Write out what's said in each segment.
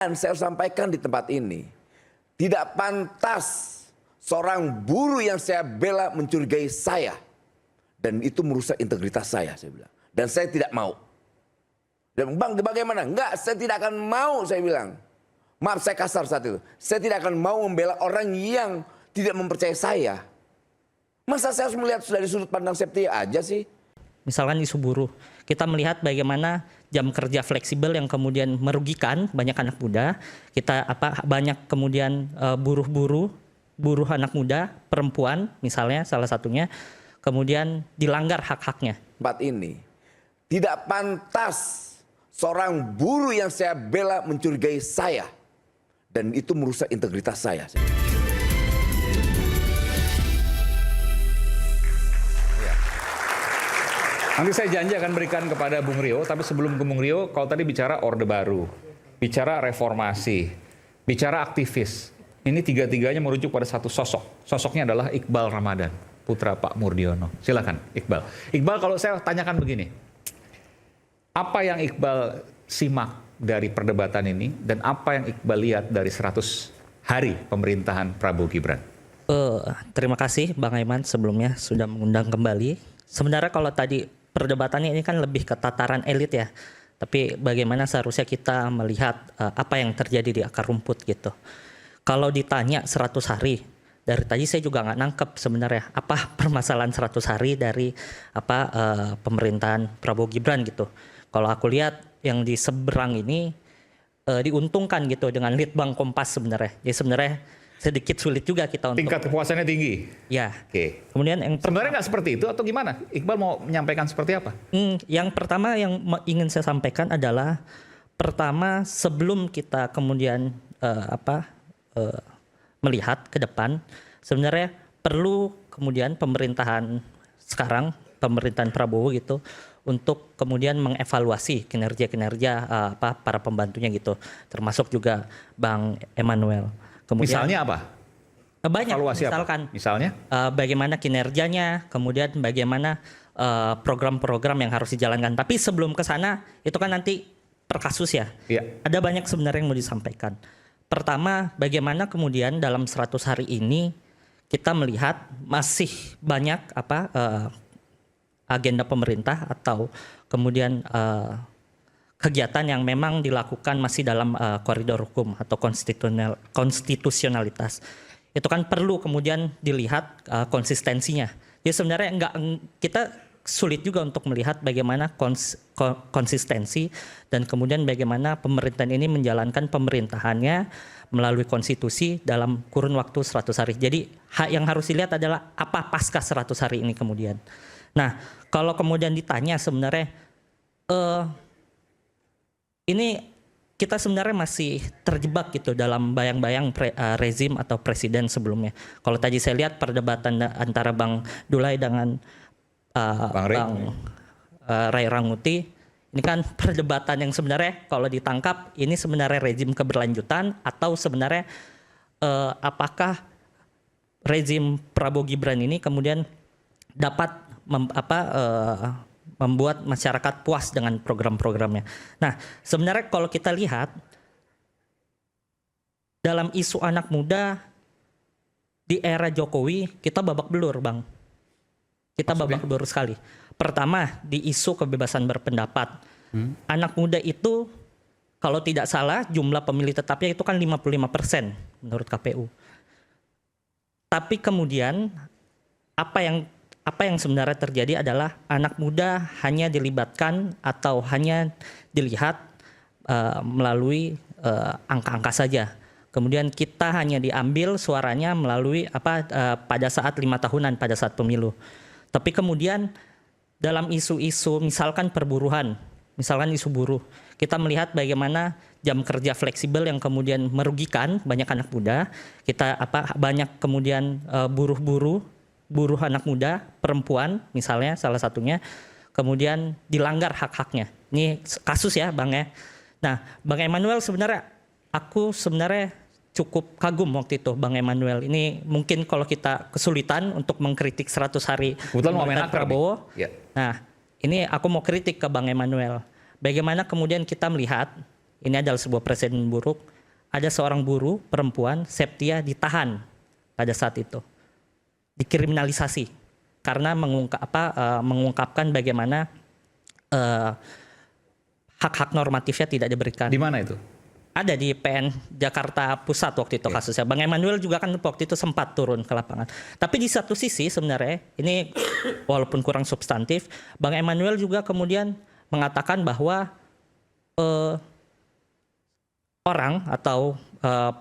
Dan saya sampaikan di tempat ini, tidak pantas seorang buruh yang saya bela mencurigai saya. Dan itu merusak integritas saya bilang. Dan saya tidak mau. Dan bang, bagaimana? Enggak, saya tidak akan mau, saya bilang. Maaf, saya kasar saat itu. Saya tidak akan mau membela orang yang tidak mempercayai saya. Masa saya harus melihat dari sudut pandang Septia aja sih? Misalkan isu buruh, kita melihat bagaimana jam kerja fleksibel yang kemudian merugikan banyak anak muda. Kita banyak kemudian buruh anak muda, perempuan misalnya salah satunya, kemudian dilanggar hak-haknya. Tempat ini tidak pantas seorang buruh yang saya bela mencurigai saya. Dan itu merusak integritas saya. Nanti saya janji akan berikan kepada Bung Rio, tapi sebelum ke Bung Rio, kalau tadi bicara Orde Baru, bicara reformasi, bicara aktivis, ini tiga-tiganya merujuk pada satu sosok. Sosoknya adalah Iqbal Ramadan, putra Pak Murdiono. Silakan, Iqbal. Iqbal, kalau saya tanyakan begini, apa yang Iqbal simak dari perdebatan ini, dan apa yang Iqbal lihat dari 100 hari pemerintahan Prabowo Gibran? Terima kasih Bang Aiman sebelumnya sudah mengundang kembali. Sebenarnya kalau tadi perdebatannya ini kan lebih ke tataran elit ya. Tapi bagaimana seharusnya kita melihat apa yang terjadi di akar rumput gitu. Kalau ditanya 100 hari, dari tadi saya juga nggak nangkep sebenarnya apa permasalahan 100 hari dari pemerintahan Prabowo Gibran gitu. Kalau aku lihat yang di seberang ini diuntungkan gitu dengan Litbang Kompas sebenarnya. Jadi sebenarnya sedikit sulit juga kita untuk tingkat kepuasannya tinggi. Ya. Oke. Kemudian yang sebenarnya nggak seperti itu atau gimana? Iqbal mau menyampaikan seperti apa? Yang pertama yang ingin saya sampaikan adalah pertama sebelum kita kemudian melihat ke depan, sebenarnya perlu kemudian pemerintahan sekarang, pemerintahan Prabowo gitu, untuk kemudian mengevaluasi kinerja-kinerja para pembantunya gitu, termasuk juga Bang Emmanuel. Kemudian, misalnya apa? Banyak. Evaluasi misalkan apa? Misalnya bagaimana kinerjanya, kemudian bagaimana program-program yang harus dijalankan. Tapi sebelum ke sana itu kan nanti per kasus ya. Iya. Ada banyak sebenarnya yang mau disampaikan. Pertama, bagaimana kemudian dalam 100 hari ini kita melihat masih banyak agenda pemerintah atau kemudian kegiatan yang memang dilakukan masih dalam koridor hukum atau konstitusionalitas. Itu kan perlu kemudian dilihat konsistensinya. Jadi sebenarnya kita sulit juga untuk melihat bagaimana konsistensi dan kemudian bagaimana pemerintahan ini menjalankan pemerintahannya melalui konstitusi dalam kurun waktu 100 hari. Jadi yang harus dilihat adalah apa pasca 100 hari ini kemudian. Nah, kalau kemudian ditanya sebenarnya ini kita sebenarnya masih terjebak gitu dalam bayang-bayang rezim atau presiden sebelumnya. Kalau tadi saya lihat perdebatan antara Bang Dulai dengan Bang Ray Rangkuti, ini kan perdebatan yang sebenarnya kalau ditangkap ini sebenarnya rezim keberlanjutan atau sebenarnya apakah rezim Prabowo Gibran ini kemudian dapat membuat masyarakat puas dengan program-programnya. Nah, sebenarnya kalau kita lihat dalam isu anak muda di era Jokowi kita babak belur, Bang. Kita babak belur sekali. Pertama di isu kebebasan berpendapat. Anak muda itu kalau tidak salah jumlah pemilih tetapnya itu kan 55% menurut KPU. Tapi kemudian apa yang sebenarnya terjadi adalah anak muda hanya dilibatkan atau hanya dilihat melalui angka-angka saja. Kemudian kita hanya diambil suaranya melalui pada saat 5 tahunan pada saat pemilu. Tapi kemudian dalam isu-isu misalkan perburuhan, misalkan isu buruh, kita melihat bagaimana jam kerja fleksibel yang kemudian merugikan banyak anak muda. Kita banyak kemudian buruh anak muda, perempuan misalnya salah satunya, kemudian dilanggar hak-haknya. Ini kasus ya Bang ya. Nah Bang Emmanuel aku sebenarnya cukup kagum waktu itu Bang Emmanuel. Ini mungkin kalau kita kesulitan untuk mengkritik 100 hari pemerintahan Prabowo. Ya. Nah ini aku mau kritik ke Bang Emmanuel. Bagaimana kemudian kita melihat ini adalah sebuah presiden buruk. Ada seorang buruh perempuan, Septia, ditahan pada saat itu, dikriminalisasi karena mengungkapkan bagaimana hak-hak normatifnya tidak diberikan. Di mana itu? Ada di PN Jakarta Pusat waktu itu kasusnya. Bang Emmanuel juga kan waktu itu sempat turun ke lapangan. Tapi di satu sisi sebenarnya ini walaupun kurang substantif, Bang Emmanuel juga kemudian mengatakan bahwa orang atau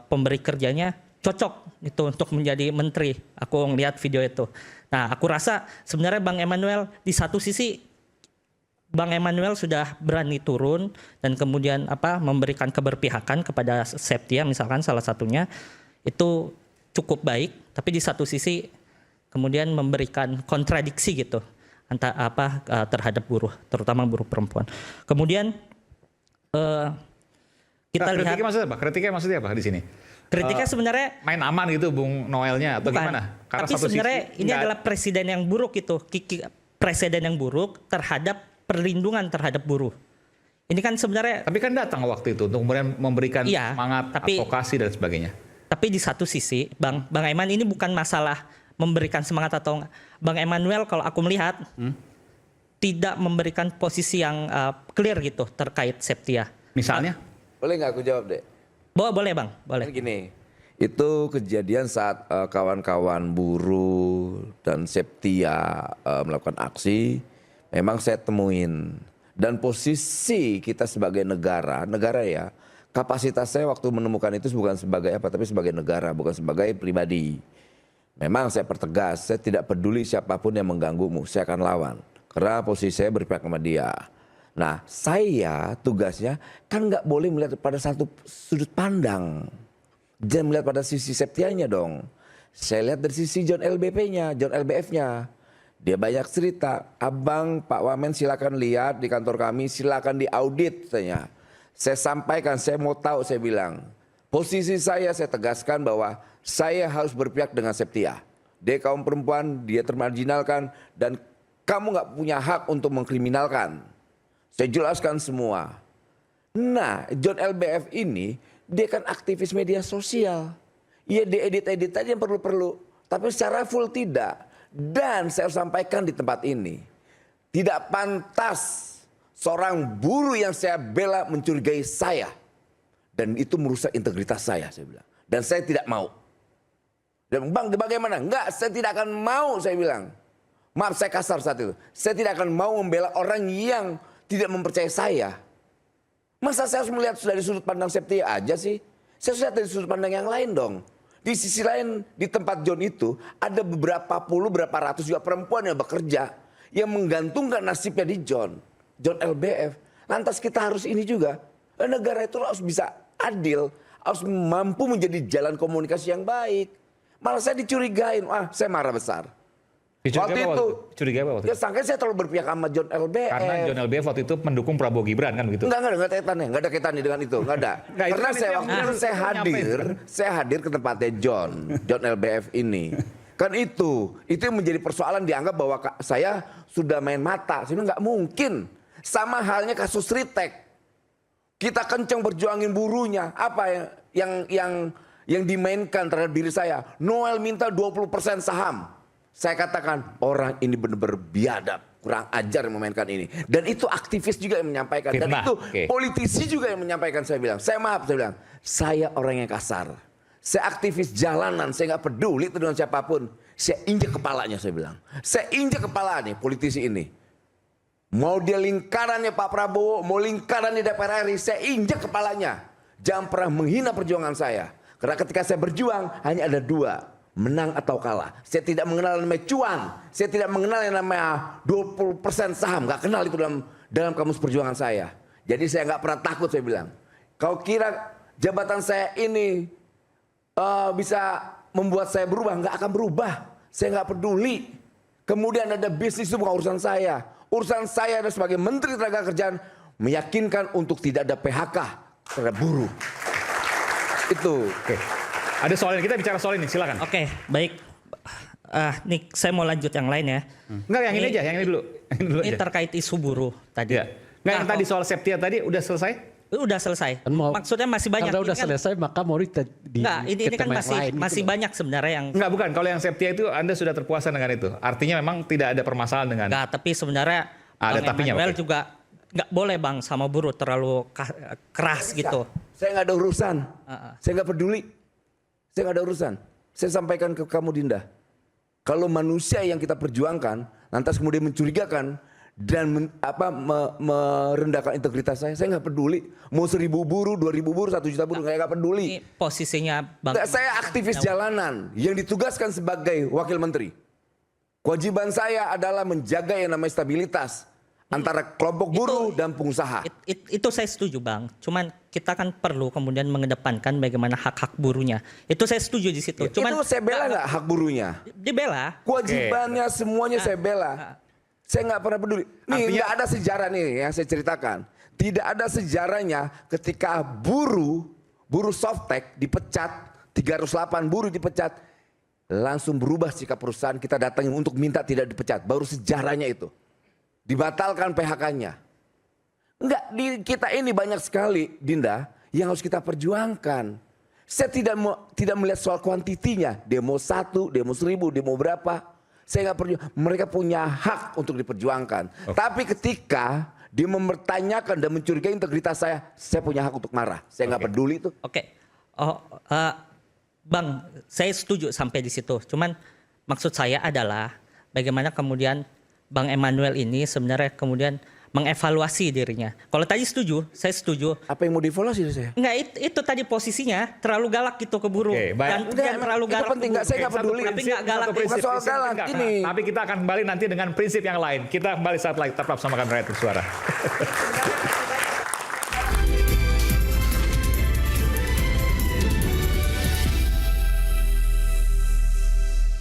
pemberi kerjanya cocok itu untuk menjadi menteri. Aku ngeliat video itu. Nah, aku rasa sebenarnya Bang Emmanuel di satu sisi Bang Emmanuel sudah berani turun dan kemudian memberikan keberpihakan kepada Septia misalkan salah satunya itu cukup baik, tapi di satu sisi kemudian memberikan kontradiksi gitu terhadap buruh, terutama buruh perempuan. Kemudian kita lihat Kritiknya maksudnya apa di sini? Kritiknya sebenarnya main aman gitu Bung Noelnya atau bukan, gimana? Karena tapi satu sebenarnya sisi ini adalah presiden yang buruk itu, presiden yang buruk terhadap perlindungan terhadap buruh. Ini kan sebenarnya. Tapi kan datang waktu itu untuk kemudian memberikan iya, semangat, advokasi dan sebagainya. Tapi di satu sisi, Bang Eman ini bukan masalah memberikan semangat atau enggak. Bang Emmanuel kalau aku melihat tidak memberikan posisi yang clear gitu terkait Septia. Misalnya? Boleh nggak aku jawab deh? Boleh Bang, boleh. Kan gini, itu kejadian saat kawan-kawan buruh dan Septia melakukan aksi. Memang saya temuin, dan posisi kita sebagai negara ya, kapasitas saya waktu menemukan itu bukan sebagai tapi sebagai negara, bukan sebagai pribadi. Memang saya pertegas, saya tidak peduli siapapun yang mengganggumu, saya akan lawan. Karena posisi saya berpihak sama dia. Nah, saya tugasnya kan nggak boleh melihat pada satu sudut pandang. Jangan melihat pada sisi Septianya dong. Saya lihat dari sisi John LBF-nya. Dia banyak cerita, abang Pak Wamen silakan lihat di kantor kami, silakan diaudit katanya. Saya sampaikan, saya mau tahu, saya bilang. Posisi saya tegaskan bahwa saya harus berpihak dengan Septia. Dia kaum perempuan, dia termarginalkan, dan kamu nggak punya hak untuk mengkriminalkan. Saya jelaskan semua. Nah, John LBF ini, dia kan aktivis media sosial. Iya, diedit-edit aja yang perlu-perlu, tapi secara full tidak. Dan saya sampaikan di tempat ini, tidak pantas seorang buruh yang saya bela mencurigai saya. Dan itu merusak integritas saya bilang. Dan saya tidak mau. Dan bang, bagaimana? Enggak, saya tidak akan mau, saya bilang. Maaf, saya kasar saat itu. Saya tidak akan mau membela orang yang tidak mempercayai saya. Masa saya harus melihat dari sudut pandang Septia aja sih? Saya harus lihat dari sudut pandang yang lain dong. Di sisi lain, di tempat John itu, ada berapa ratus juga perempuan yang bekerja. Yang menggantungkan nasibnya di John LBF. Lantas kita harus ini juga. Negara itu harus bisa adil. Harus mampu menjadi jalan komunikasi yang baik. Malah saya dicurigain, saya marah besar. Curiga apa waktu itu? Ya sangka saya terlalu berpihak sama John LBF. Karena John LBF waktu itu mendukung Prabowo Gibran kan begitu? Enggak ada kaitannya dengan itu, enggak ada. Karena saya waktu itu saya hadir ke tempatnya John LBF ini. Kan itu yang menjadi persoalan, dianggap bahwa saya sudah main mata. Saya bilang nggak mungkin. Sama halnya kasus Ritek. Kita kenceng berjuangin buruhnya. Apa yang dimainkan terhadap diri saya? Noel minta 20% saham. Saya katakan orang ini benar-benar biadab, kurang ajar yang memainkan ini. Dan itu aktivis juga yang menyampaikan. Dan itu politisi juga yang menyampaikan. Saya bilang, saya bilang, saya orang yang kasar. Saya aktivis jalanan, saya nggak peduli itu dengan siapapun. Saya injek kepalanya, saya bilang. Saya injek kepala nih politisi ini. Mau dia lingkarannya Pak Prabowo, mau lingkaran di DPR RI, saya injek kepalanya. Jangan pernah menghina perjuangan saya. Karena ketika saya berjuang, hanya ada dua. Menang atau kalah. Saya tidak mengenal yang namanya cuan. Saya tidak mengenal yang namanya 20% saham. Gak kenal itu dalam kamus perjuangan saya. Jadi saya gak pernah takut, saya bilang. Kau kira jabatan saya ini bisa membuat saya berubah? Gak akan berubah. Saya gak peduli. Kemudian ada bisnis, itu bukan urusan saya. Urusan saya adalah sebagai Menteri Tenaga Kerjaan meyakinkan untuk tidak ada PHK terhadap buruh. Itu. Ada soal ini, kita bicara soal ini, silakan. Oke, baik. Nih saya mau lanjut yang lain ya. Enggak, yang ini dulu. Ini terkait isu buruh tadi. Ya. Enggak, yang tadi soal Septia tadi udah selesai? Udah selesai. Kan Maksudnya masih banyak. Karena udah Ini kan- selesai maka mau Enggak, ini kan tema yang masih lain gitu masih loh. banyak sebenarnya yang Enggak, bukan. Kalau yang Septia itu Anda sudah terpuaskan dengan itu. Artinya memang tidak ada permasalahan dengan... enggak, tapi sebenarnya Ada Bang tapinya, Emmanuel oke. juga nggak boleh Bang sama buruh terlalu keras gitu. Saya nggak ada urusan. Saya nggak peduli. Saya nggak ada urusan. Saya sampaikan ke kamu Dinda. Kalau manusia yang kita perjuangkan, lantas kemudian mencurigakan dan merendahkan integritas saya nggak peduli. Mau 1.000 buruh, 2.000 buruh, 1 juta buruh, nggak peduli. Ini posisinya Bang. Nggak, saya aktivis jalanan yang ditugaskan sebagai wakil menteri. Kewajiban saya adalah menjaga yang namanya stabilitas antara kelompok buruh dan pengusaha. Itu saya setuju Bang. Cuman kita kan perlu kemudian mengedepankan bagaimana hak-hak buruhnya. Itu saya setuju di situ. Cuman itu saya bela nggak hak buruhnya? dibela. Kewajibannya semuanya saya bela. Saya nggak pernah peduli. Nih nggak ada sejarah nih yang saya ceritakan. Tidak ada sejarahnya ketika buruh softtek dipecat, 308 buruh dipecat, langsung berubah sikap perusahaan, kita datangin untuk minta tidak dipecat. Baru sejarahnya itu. Dibatalkan PHK-nya. Enggak, di kita ini banyak sekali Dinda yang harus kita perjuangkan. Saya tidak melihat soal kuantitinya. Demo 1, demo 1.000, demo berapa. Saya nggak perjuang. Mereka punya hak untuk diperjuangkan. Tapi ketika dia mempertanyakan dan mencurigai integritas saya punya hak untuk marah. Saya nggak peduli itu. Oke. Bang, saya setuju sampai di situ. Cuman maksud saya adalah bagaimana kemudian Bang Emmanuel ini sebenarnya kemudian mengevaluasi dirinya. Kalau tadi setuju, saya setuju. Apa yang mau dievaluasi dari saya? Enggak, itu tadi posisinya terlalu galak gitu ke buruh. Oke, baik. Dan Udah, terlalu itu galak. penting, ke nggak, saya buruh. nggak peduli. Tapi nggak galak. Bukan soal galak, ini. Tapi kita akan kembali nanti dengan prinsip yang lain. Kita kembali saat lagi tetap sama kami Rakyat Bersuara.